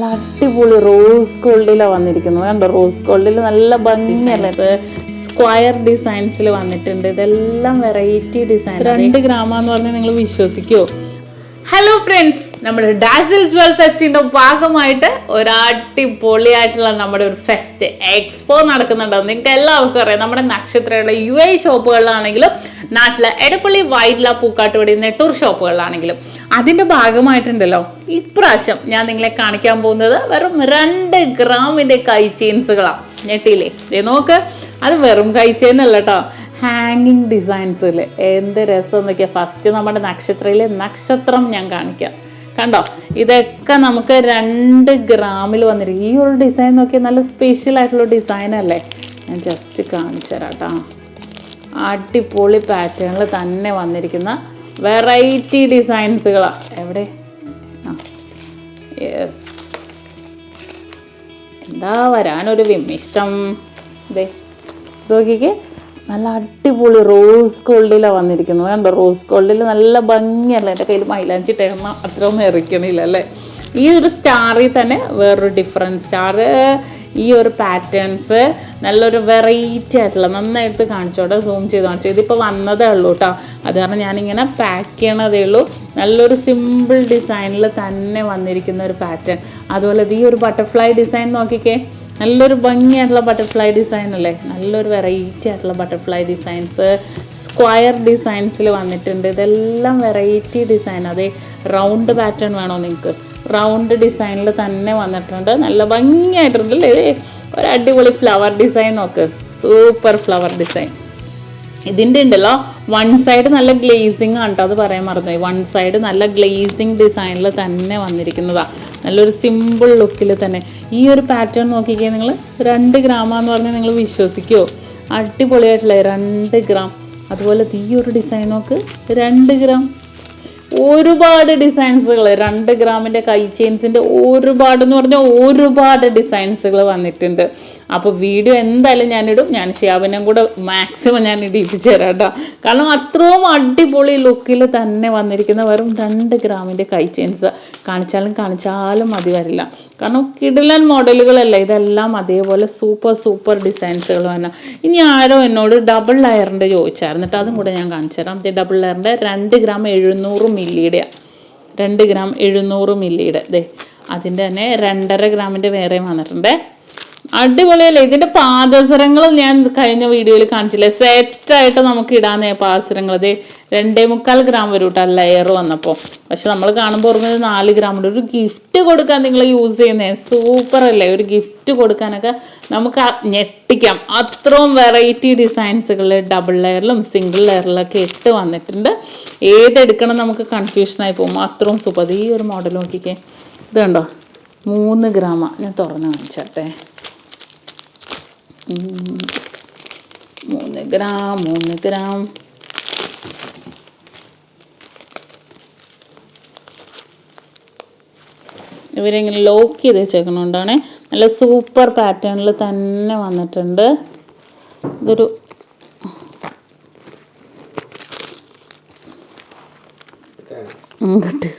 അടിപൊളി റോസ് ഗോൾഡിലാണ് വന്നിരിക്കുന്നത്. കണ്ടോ, റോസ് ഗോൾഡിൽ നല്ല ഭംഗിയല്ലേ, സ്ക്വയർ ഡിസൈൻസിൽ വന്നിട്ടുണ്ട്. ഇതെല്ലാം വെറൈറ്റി ഡിസൈൻ. 2 ഗ്രാമെന്ന് പറഞ്ഞാൽ നിങ്ങൾ വിശ്വസിക്കുമോ? ഹലോ ഫ്രണ്ട്സ്, നമ്മുടെ ഡാസിൽ ജ്വൽ ഫെസ്റ്റിന്റെ ഭാഗമായിട്ട് ഒരു അടിപൊളിയായിട്ടുള്ള നമ്മുടെ ഒരു ഫെസ്റ്റ് എക്സ്പോ നടക്കുന്നുണ്ടോ. നിങ്ങൾക്ക് എല്ലാവർക്കും അറിയാം, നമ്മുടെ നക്ഷത്രയുടെ UAE ഷോപ്പുകളിലാണെങ്കിലും നാട്ടിലെ എടപ്പള്ളി വൈറ്റ്ല പൂക്കാട്ടുപടി നെട്ടൂർ ഷോപ്പുകളിലാണെങ്കിലും അതിന്റെ ഭാഗമായിട്ടുണ്ടല്ലോ. ഇപ്രാവശ്യം ഞാൻ നിങ്ങളെ കാണിക്കാൻ പോകുന്നത് വെറും 2 ഗ്രാമിന്റെ കൈ ചെയിൻസുകളാണ്. ഞെട്ടിയില്ലേ? ഇതേ നോക്ക്, അത് വെറും കൈ ചെയിൻ അല്ല കേട്ടോ, ഹാങ്ങിങ് ഡിസൈൻസിൽ. എന്ത് രസം എന്നൊക്കെയാ. ഫസ്റ്റ് നമ്മുടെ നക്ഷത്രയിലെ നക്ഷത്രം ഞാൻ കാണിക്കാം. കണ്ടോ, ഇതൊക്കെ നമുക്ക് 2 ഗ്രാമിൽ വന്നിരിക്കും. ഈ ഒരു ഡിസൈൻ നോക്കിയാൽ നല്ല സ്പെഷ്യൽ ആയിട്ടുള്ള ഡിസൈൻ അല്ലേ. ഞാൻ ജസ്റ്റ് കാണിച്ചു തരാം കേട്ടോ. അടിപൊളി പാറ്റേണിൽ തന്നെ വന്നിരിക്കുന്ന വെറൈറ്റി ഡിസൈൻസുകളാണ്. എവിടെ യെസ്, എന്താ വരാനൊരു വിമിഷ്ടം. ഇതേ നോക്കിക്കേ, നല്ല അടിപൊളി റോസ് ഗോൾഡിലാണ് വന്നിരിക്കുന്നത്. കണ്ടോ, റോസ് ഗോൾഡിൽ നല്ല ഭംഗിയല്ല. എൻ്റെ കയ്യിൽ മൈലാഞ്ചി ടേർന്ന അത്രയൊന്നും എറിക്കണില്ല അല്ലേ. ഈ ഒരു സ്റ്റാറിൽ തന്നെ വേറൊരു ഡിഫറെൻറ്റ് സ്റ്റാർ, ഈ ഒരു പാറ്റേൺസ് നല്ലൊരു വെറൈറ്റി ആയിട്ടുള്ള, നന്നായിട്ട് കാണിച്ചോട്ടെ, സൂം ചെയ്ത് കാണിച്ചു. ഇതിപ്പോൾ വന്നതേ ഉള്ളൂ കേട്ടോ, അത് കാരണം ഞാനിങ്ങനെ പാക്ക് ചെയ്യണതേ ഉള്ളൂ. നല്ലൊരു സിമ്പിൾ ഡിസൈനിൽ തന്നെ വന്നിരിക്കുന്ന ഒരു പാറ്റേൺ. അതുപോലെ ഈ ഒരു ബട്ടർഫ്ലൈ ഡിസൈൻ നോക്കിക്കേ, നല്ലൊരു ഭംഗിയായിട്ടുള്ള ബട്ടർഫ്ലൈ ഡിസൈൻ അല്ലേ. നല്ലൊരു വെറൈറ്റി ആയിട്ടുള്ള ബട്ടർഫ്ലൈ ഡിസൈൻസ് സ്ക്വയർ ഡിസൈൻസിൽ വന്നിട്ടുണ്ട്. ഇതെല്ലാം വെറൈറ്റി ഡിസൈൻ. അതേ റൗണ്ട് പാറ്റേൺ വേണോ നിങ്ങൾക്ക്? റൗണ്ട് ഡിസൈനിൽ തന്നെ വന്നിട്ടുണ്ട്. നല്ല ഭംഗിയായിട്ടുണ്ട് അല്ലേ. ഒരു അടിപൊളി ഫ്ലവർ ഡിസൈൻ നോക്ക്, സൂപ്പർ ഫ്ലവർ ഡിസൈൻ. ഇതിൻ്റെ ഉണ്ടല്ലോ വൺ സൈഡ് നല്ല ഗ്ലേസിങ് ആണ് കേട്ടോ, അത് പറയാൻ മറന്നുപോയി. വൺ സൈഡ് നല്ല ഗ്ലേസിങ് ഡിസൈനിൽ തന്നെ വന്നിരിക്കുന്നതാണ്. നല്ലൊരു സിമ്പിൾ ലുക്കിൽ തന്നെ. ഈ ഒരു പാറ്റേൺ നോക്കിക്കേ നിങ്ങൾ. 2 ഗ്രാമെന്ന് പറഞ്ഞാൽ നിങ്ങൾ വിശ്വസിക്കുമോ? അടിപൊളിയായിട്ടുള്ള 2 ഗ്രാം. അതുപോലെ ഈ ഒരു ഡിസൈൻ നോക്ക്, 2 ഗ്രാം. ഒരുപാട് ഡിസൈൻസുകൾ 2 ഗ്രാമിൻ്റെ കൈ ചെയിൻസിൻ്റെ ഒരുപാടെന്ന് പറഞ്ഞാൽ ഒരുപാട് ഡിസൈൻസുകൾ വന്നിട്ടുണ്ട്. അപ്പോൾ വീഡിയോ എന്തായാലും ഞാനിടും. ഞാൻ ഷിയാബിനെയും കൂടെ മാക്സിമം ഞാൻ ഇടിപ്പിച്ച് തരാം കേട്ടോ. കാരണം അത്രയും അടിപൊളി ലുക്കിൽ തന്നെ വന്നിരിക്കുന്ന വെറും 2 ഗ്രാമിൻ്റെ കൈ ചെയിൻസ്. കാണിച്ചാലും മതി വരില്ല. കാരണം കിടിലൻ മോഡലുകളല്ല ഇതെല്ലാം. അതേപോലെ സൂപ്പർ ഡിസൈൻസുകൾ തന്നെ. ഇനി ആരോ എന്നോട് ഡബിൾ ലെയറിൻ്റെ ചോദിച്ചായിരുന്നു കേട്ടോ, അതും കൂടെ ഞാൻ കാണിച്ചു തരാം. ഡബിൾ ലെയറിൻ്റെ 2 ഗ്രാം 700 മില്ലിയുടെയാണ്. 2 ഗ്രാം 700 മില്ലിയുടെ. ദേ അതിൻ്റെ തന്നെ 2.5 ഗ്രാമിൻ്റെ വേറെയും വന്നിട്ടുണ്ട്. അടിപൊളിയല്ലേ. ഇതിൻ്റെ പാദസരങ്ങൾ ഞാൻ കഴിഞ്ഞ വീഡിയോയിൽ കാണിച്ചില്ലേ, സെറ്റായിട്ട് നമുക്ക് ഇടാന്നേ പാദസരങ്ങൾ. ഇത് 2.25 ഗ്രാം വരും കേട്ടോ ലെയർ വന്നപ്പോൾ. പക്ഷെ നമ്മൾ കാണുമ്പോൾ ഓർമ്മ 4 ഗ്രാമുണ്ട്. ഒരു ഗിഫ്റ്റ് കൊടുക്കാൻ നിങ്ങൾ യൂസ് ചെയ്യുന്നേ സൂപ്പർ അല്ലേ. ഒരു ഗിഫ്റ്റ് കൊടുക്കാനൊക്കെ നമുക്ക് ഞെട്ടിക്കാം. അത്രയും വെറൈറ്റി ഡിസൈൻസുകൾ ഡബിൾ ലെയറിലും സിംഗിൾ ലെയറിലൊക്കെ ഇട്ട് വന്നിട്ടുണ്ട്. ഏതെടുക്കണം നമുക്ക് കൺഫ്യൂഷനായി പോകും. അത്രയും സൂപ്പർ. ഈ ഒരു മോഡൽ നോക്കിക്കേ, ഇത് കണ്ടോ, 3 ഗ്രാമാണ്. ഞാൻ തുറന്ന് കാണിച്ചട്ടെ. 3 ഗ്രാം. ഇവരിങ്ങനെ ലോക്ക് ചെയ്ത് വെച്ചേക്കണോണ്ടാണ്. നല്ല സൂപ്പർ പാറ്റേണിൽ തന്നെ വന്നിട്ടുണ്ട്. ഇതൊരു കട്ട്